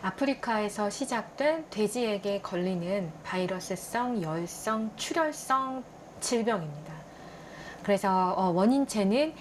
아프리카에서 시작된 돼지에게 걸리는 바이러스성 열성 출혈성 질병입니다. 그래서 원인체는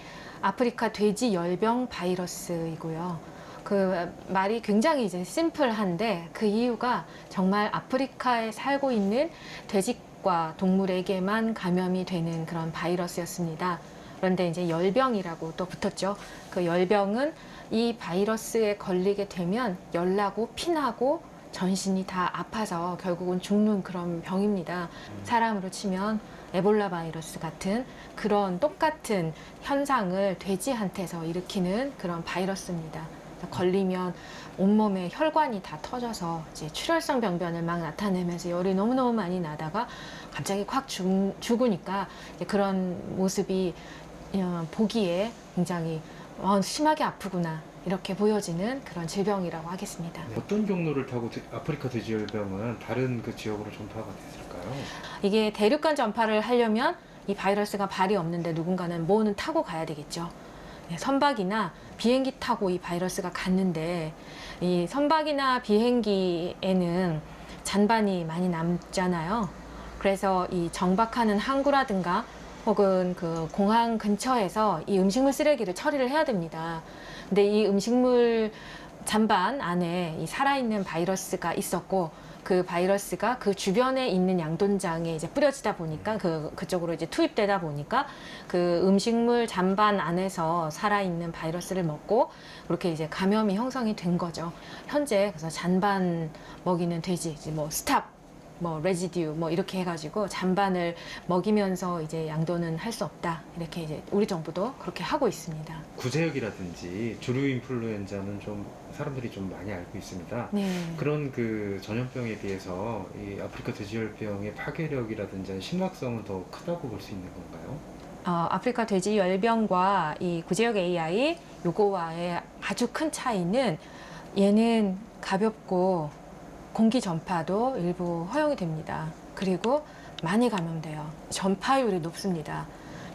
아프리카 돼지 열병 바이러스이고요. 그 말이 굉장히 이제 심플한데 그 이유가 정말 아프리카에 살고 있는 돼지과 동물에게만 감염이 되는 그런 바이러스였습니다. 그런데 이제 열병이라고 또 붙었죠. 그 열병은 이 바이러스에 걸리게 되면 열나고 피나고 전신이 다 아파서 결국은 죽는 그런 병입니다. 사람으로 치면 에볼라 바이러스 같은 그런 똑같은 현상을 돼지한테서 일으키는 그런 바이러스입니다. 걸리면 온몸에 혈관이 다 터져서 이제 출혈성 병변을 막 나타내면서 열이 너무너무 많이 나다가 갑자기 확 죽으니까 이제 그런 모습이 보기에 굉장히 심하게 아프구나 이렇게 보여지는 그런 질병이라고 하겠습니다. 어떤 경로를 타고 아프리카 돼지열병은 다른 그 지역으로 전파가 됐을까요? 이게 대륙간 전파를 하려면 이 바이러스가 발이 없는데 누군가는 뭐는 타고 가야 되겠죠. 선박이나 비행기 타고 이 바이러스가 갔는데 이 선박이나 비행기에는 잔반이 많이 남잖아요. 그래서 이 정박하는 항구라든가 혹은 그 공항 근처에서 이 음식물 쓰레기를 처리를 해야 됩니다. 근데 이 음식물 잔반 안에 이 살아있는 바이러스가 있었고 그 바이러스가 그 주변에 있는 양돈장에 이제 뿌려지다 보니까 그쪽으로 이제 투입되다 보니까 그 음식물 잔반 안에서 살아있는 바이러스를 먹고 그렇게 이제 감염이 형성이 된 거죠. 현재 그래서 잔반 먹이는 돼지, 이제 뭐 스탑, 뭐 레지듀 뭐 이렇게 해가지고 잔반을 먹이면서 이제 양도는 할 수 없다 이렇게 이제 우리 정부도 그렇게 하고 있습니다. 구제역이라든지 주류 인플루엔자는 좀 사람들이 좀 많이 알고 있습니다. 네. 그런 그 전염병에 비해서 이 아프리카 돼지열병의 파괴력이라든지 심각성은 더 크다고 볼 수 있는 건가요? 아프리카 돼지 열병과 이 구제역 AI 요거와의 아주 큰 차이는 얘는 가볍고 공기 전파도 일부 허용이 됩니다. 그리고 많이 감염돼요. 전파율이 높습니다.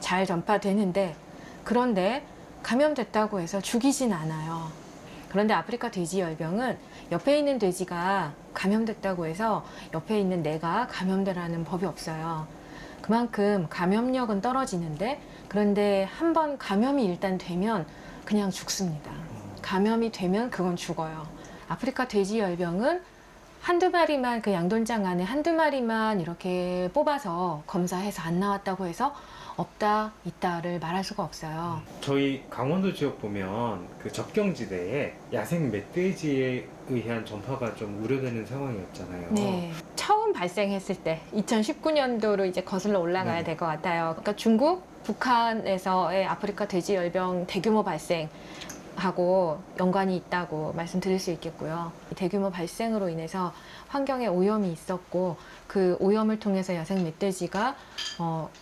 잘 전파되는데 그런데 감염됐다고 해서 죽이진 않아요. 그런데 아프리카 돼지 열병은 옆에 있는 돼지가 감염됐다고 해서 옆에 있는 내가 감염되라는 법이 없어요. 그만큼 감염력은 떨어지는데 그런데 한번 감염이 일단 되면 그냥 죽습니다. 감염이 되면 그건 죽어요. 아프리카 돼지 열병은 한두 마리만 그 양돈장 안에 한두 마리만 이렇게 뽑아서 검사해서 안 나왔다고 해서 없다 있다를 말할 수가 없어요. 저희 강원도 지역 보면 그 접경지대에 야생 멧돼지에 의한 전파가 좀 우려되는 상황이었잖아요. 네. 처음 발생했을 때 2019년도로 이제 거슬러 올라가야 네. 될 것 같아요. 그러니까 중국, 북한에서의 아프리카 돼지 열병 대규모 발생 하고 연관이 있다고 말씀드릴 수 있겠고요. 대규모 발생으로 인해서 환경에 오염이 있었고 그 오염을 통해서 야생 멧돼지가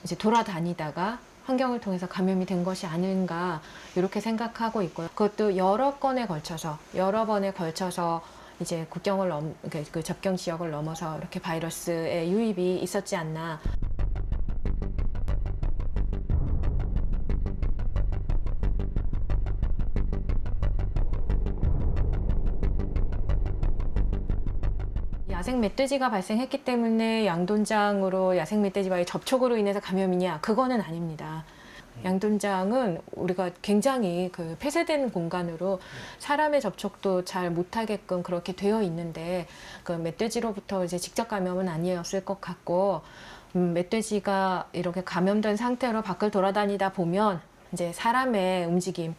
이제 돌아다니다가 환경을 통해서 감염이 된 것이 아닌가 이렇게 생각하고 있고요. 그것도 여러 번에 걸쳐서 이제 국경을 그 접경 지역을 넘어서 이렇게 바이러스의 유입이 있었지 않나. 야생 멧돼지가 발생했기 때문에 양돈장으로 야생 멧돼지와의 접촉으로 인해서 감염이냐? 그거는 아닙니다. 양돈장은 우리가 굉장히 그 폐쇄된 공간으로 사람의 접촉도 잘 못하게끔 그렇게 되어 있는데 그 멧돼지로부터 이제 직접 감염은 아니었을 것 같고 멧돼지가 이렇게 감염된 상태로 밖을 돌아다니다 보면 이제 사람의 움직임,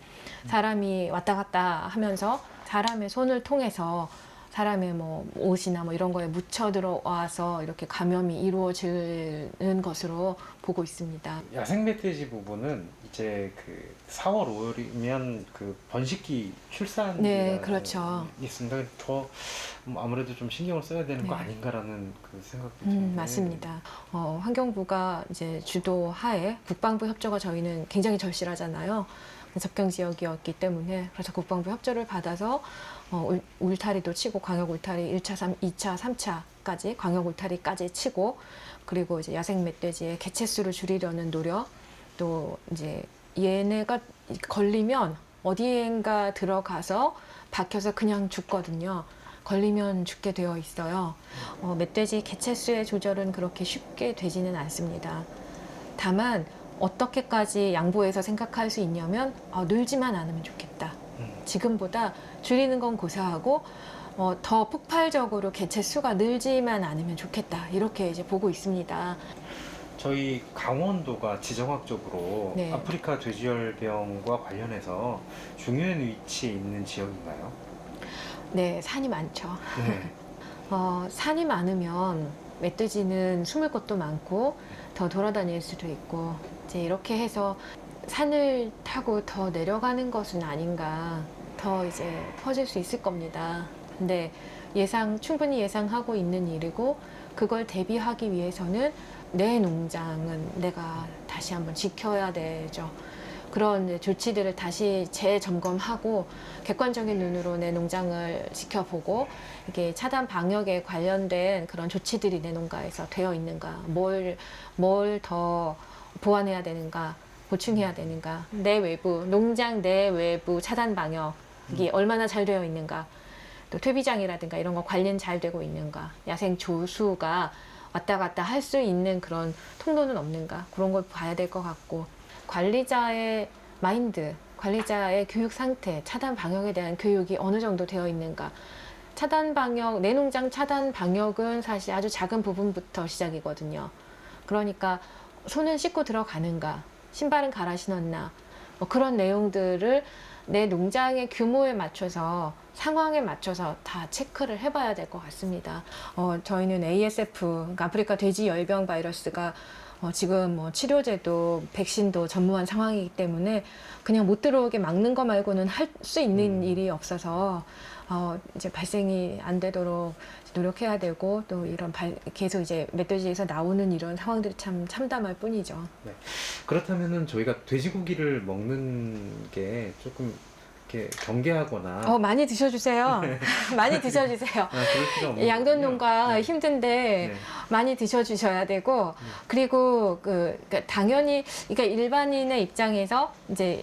사람이 왔다 갔다 하면서 사람의 손을 통해서 사람의 뭐 옷이나 뭐 이런 거에 묻혀 들어와서 이렇게 감염이 이루어지는 것으로 보고 있습니다. 야생 멧돼지 부분은 이제 그 4월 5월이면 그 번식기 출산 네, 그렇죠. 있습니다. 더 아무래도 좀 신경을 써야 되는 거 네. 아닌가라는 그 생각도 드는데. 맞습니다. 환경부가 이제 주도하에 국방부 협조가 저희는 굉장히 절실하잖아요. 접경 지역이었기 때문에 그래서 국방부 협조를 받아서 울타리도 치고 광역 울타리 1차, 2차, 3차까지 광역 울타리까지 치고 그리고 이제 야생 멧돼지의 개체수를 줄이려는 노력 또 이제 얘네가 걸리면 어디엔가 들어가서 박혀서 그냥 죽거든요. 걸리면 죽게 되어 있어요. 멧돼지 개체수의 조절은 그렇게 쉽게 되지는 않습니다. 다만 어떻게까지 양보해서 생각할 수 있냐면 늘지만 않으면 좋겠다. 지금보다 줄이는 건 고사하고 더 폭발적으로 개체 수가 늘지만 않으면 좋겠다. 이렇게 이제 보고 있습니다. 저희 강원도가 지정학적으로 네. 아프리카 돼지열병과 관련해서 중요한 위치에 있는 지역인가요? 네, 산이 많죠. 네. 산이 많으면 멧돼지는 숨을 곳도 많고 더 돌아다닐 수도 있고 이제 이렇게 해서 산을 타고 더 내려가는 것은 아닌가, 더 이제 퍼질 수 있을 겁니다. 근데 충분히 예상하고 있는 일이고, 그걸 대비하기 위해서는 내 농장은 내가 다시 한번 지켜야 되죠. 그런 이제 조치들을 다시 재점검하고 객관적인 눈으로 내 농장을 지켜보고, 이게 차단 방역에 관련된 그런 조치들이 내 농가에서 되어 있는가, 뭘 더 보완해야 되는가, 보충해야 되는가, 농장 내 외부 차단 방역이 얼마나 잘 되어 있는가, 또 퇴비장이라든가 이런 거 관리는 잘 되고 있는가, 야생 조수가 왔다 갔다 할 수 있는 그런 통로는 없는가, 그런 걸 봐야 될 것 같고, 관리자의 마인드, 관리자의 교육 상태, 차단 방역에 대한 교육이 어느 정도 되어 있는가. 차단 방역, 내 농장 차단 방역은 사실 아주 작은 부분부터 시작이거든요. 그러니까 손은 씻고 들어가는가, 신발은 갈아 신었나, 그런 내용들을 내 농장의 규모에 맞춰서, 상황에 맞춰서 다 체크를 해봐야 될 것 같습니다. 저희는 ASF, 그러니까 아프리카 돼지 열병 바이러스가 지금 치료제도 백신도 전무한 상황이기 때문에 그냥 못 들어오게 막는 거 말고는 할 수 있는 일이 없어서 이제 발생이 안 되도록 노력해야 되고, 또 계속 이제 멧돼지에서 나오는 이런 상황들이 참 참담할 뿐이죠. 네. 그렇다면은 저희가 돼지고기를 먹는 게 조금 이렇게 경계하거나 많이 드셔주세요. 많이 드셔주세요. 그럴 필요 없는 양돈 거군요. 농가 네. 힘든데 네. 많이 드셔주셔야 되고, 그리고 그러니까 당연히, 그러니까 일반인의 입장에서 이제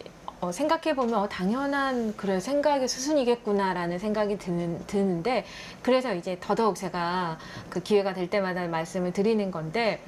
생각해 보면 당연한 그런 생각의 수순이겠구나라는 생각이 드는데, 그래서 이제 더더욱 제가 그 기회가 될 때마다 말씀을 드리는 건데,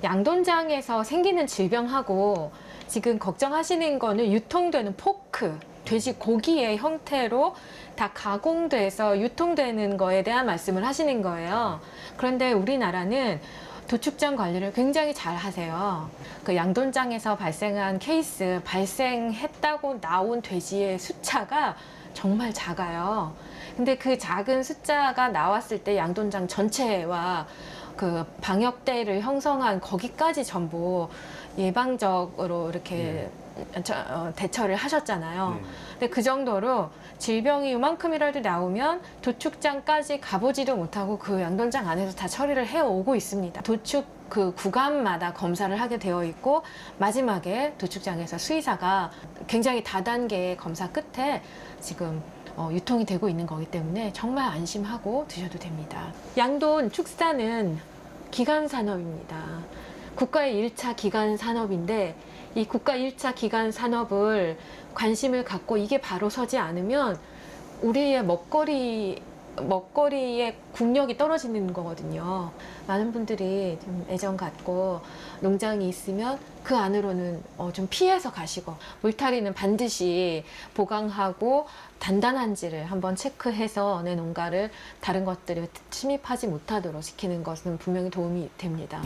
양돈장에서 생기는 질병하고 지금 걱정하시는 거는 유통되는 포크, 돼지 고기의 형태로 다 가공돼서 유통되는 거에 대한 말씀을 하시는 거예요. 그런데 우리나라는 도축장 관리를 굉장히 잘 하세요. 그 양돈장에서 발생한 케이스, 발생했다고 나온 돼지의 숫자가 정말 작아요. 근데 그 작은 숫자가 나왔을 때 양돈장 전체와 그 방역대를 형성한 거기까지 전부 예방적으로 이렇게 대처를 하셨잖아요. 네. 근데 그 정도로 질병이 이만큼이라도 나오면 도축장까지 가보지도 못하고 그 양돈장 안에서 다 처리를 해오고 있습니다. 도축 그 구간마다 검사를 하게 되어 있고, 마지막에 도축장에서 수의사가 굉장히 다단계의 검사 끝에 지금 유통이 되고 있는 거기 때문에 정말 안심하고 드셔도 됩니다. 양돈 축사는 기간 산업입니다. 국가의 1차 기간 산업인데, 이 국가 1차 기간 산업을 관심을 갖고 이게 바로 서지 않으면 우리의 먹거리의 국력이 떨어지는 거거든요. 많은 분들이 좀 애정 갖고 농장이 있으면 그 안으로는 좀 피해서 가시고, 물타리는 반드시 보강하고 단단한지를 한번 체크해서 내 농가를 다른 것들이 침입하지 못하도록 지키는 것은 분명히 도움이 됩니다.